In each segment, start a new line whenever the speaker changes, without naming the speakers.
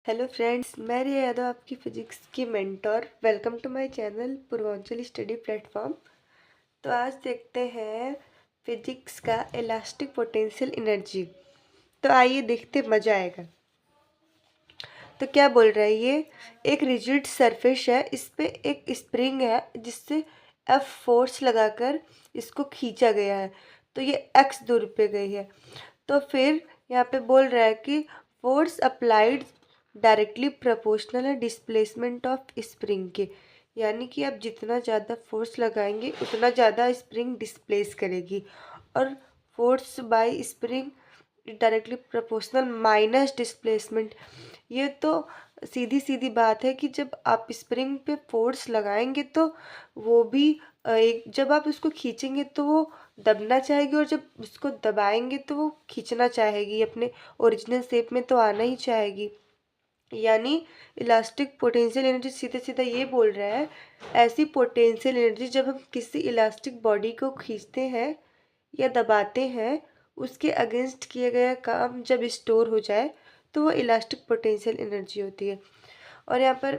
Hello friends, मैं रिया यादव आपकी physics की mentor. Welcome to my channel Purvanchal study platform. तो आज देखते हैं फिजिक्स का इलास्टिक पोटेंशियल एनर्जी। तो आइए देखते, मज़ा आएगा। तो क्या बोल रहा है ये? एक रिजिड सरफेस है, इस पे एक स्प्रिंग है जिससे एफ फोर्स लगाकर इसको खींचा गया है। तो ये एक्स दूर पे गई है। तो फिर यहाँ पे बोल रहा है कि फोर्स अप्लाइड डायरेक्टली प्रोपोर्शनल है डिस्प्लेसमेंट ऑफ स्प्रिंग के। यानी कि आप जितना ज़्यादा फोर्स लगाएंगे उतना ज़्यादा स्प्रिंग डिस्प्लेस करेगी। और force by spring directly proportional minus displacement. ये तो सीधी सीधी बात है कि जब आप स्प्रिंग पे फोर्स लगाएंगे तो वो भी एक जब आप उसको खींचेंगे तो वो दबना चाहेगी, और जब उसको दबाएंगे तो वो खींचना चाहेगी, अपने ओरिजिनल शेप में तो आना ही चाहेगी। यानी इलास्टिक पोटेंशियल एनर्जी सीधे सीधा ये बोल रहा है, ऐसी पोटेंशियल एनर्जी जब हम किसी इलास्टिक बॉडी को खींचते हैं या दबाते हैं, उसके अगेंस्ट किया गया काम जब स्टोर हो जाए तो वो इलास्टिक पोटेंशियल एनर्जी होती है। और यहाँ पर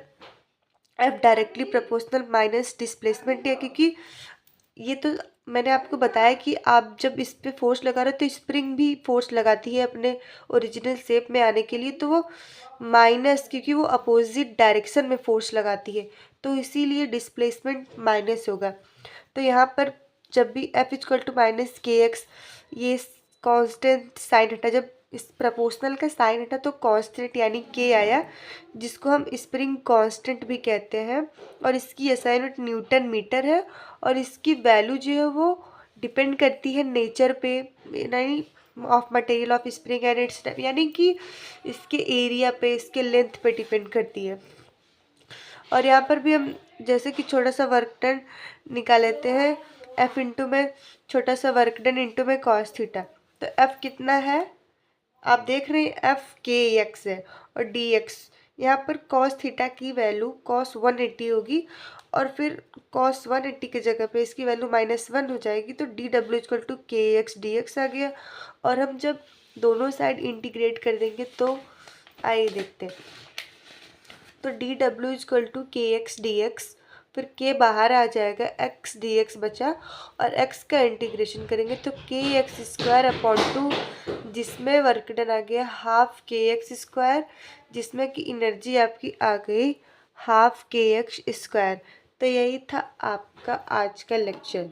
F directly proportional minus displacement है, क्योंकि ये तो मैंने आपको बताया कि आप जब इस पे फोर्स लगा रहे हो तो स्प्रिंग भी फोर्स लगाती है अपने ओरिजिनल शेप में आने के लिए। तो वो माइनस, क्योंकि वो अपोजिट डायरेक्शन में फोर्स लगाती है, तो इसीलिए डिस्प्लेसमेंट माइनस होगा। तो यहाँ पर जब भी एफ इक्वल टू माइनस के एक्स, ये कांस्टेंट साइन हटा, जब इस प्रपोर्शनल का साइन हटा तो कांस्टेंट यानी के आया, जिसको हम स्प्रिंग कांस्टेंट भी कहते हैं। और इसकी एसआई यूनिट न्यूटन मीटर है। और इसकी वैल्यू जो है वो डिपेंड करती है नेचर पे, यानी of material of spring and it's, यानी कि इसके एरिया पे, इसके लेंथ पे डिपेंड करती है। और यहाँ पर भी हम जैसे कि छोटा सा वर्क डन निकाल लेते हैं, एफ इंटू में छोटा सा वर्क डन इंटू में कॉस थीटा। तो एफ कितना है आप देख रहे हैं, एफ के एक्स है। और डी एक्स, यहाँ पर कॉस थीटा की वैल्यू कॉस 180 होगी, और फिर कॉस 180 की जगह पे इसकी वैल्यू -1 हो जाएगी। तो डी डब्ल्यू इक्वल टू के एक्स डी एक्स आ गया। और हम जब दोनों साइड इंटीग्रेट कर देंगे तो आइए देखते हैं। तो डी डब्ल्यू इक्वल टू के एक्स डी एक्स, फिर के बाहर आ जाएगा, एक्स डी एक्स बचा, और एक्स का इंटीग्रेशन करेंगे तो के एक्स स्क्वायर अपॉन 2, जिसमें वर्क डन आ गया हाफ के एक्स स्क्वायर, जिसमें कि एनर्जी आपकी आ गई हाफ के एक्स स्क्वायर। तो यही था आपका आज का लेक्चर।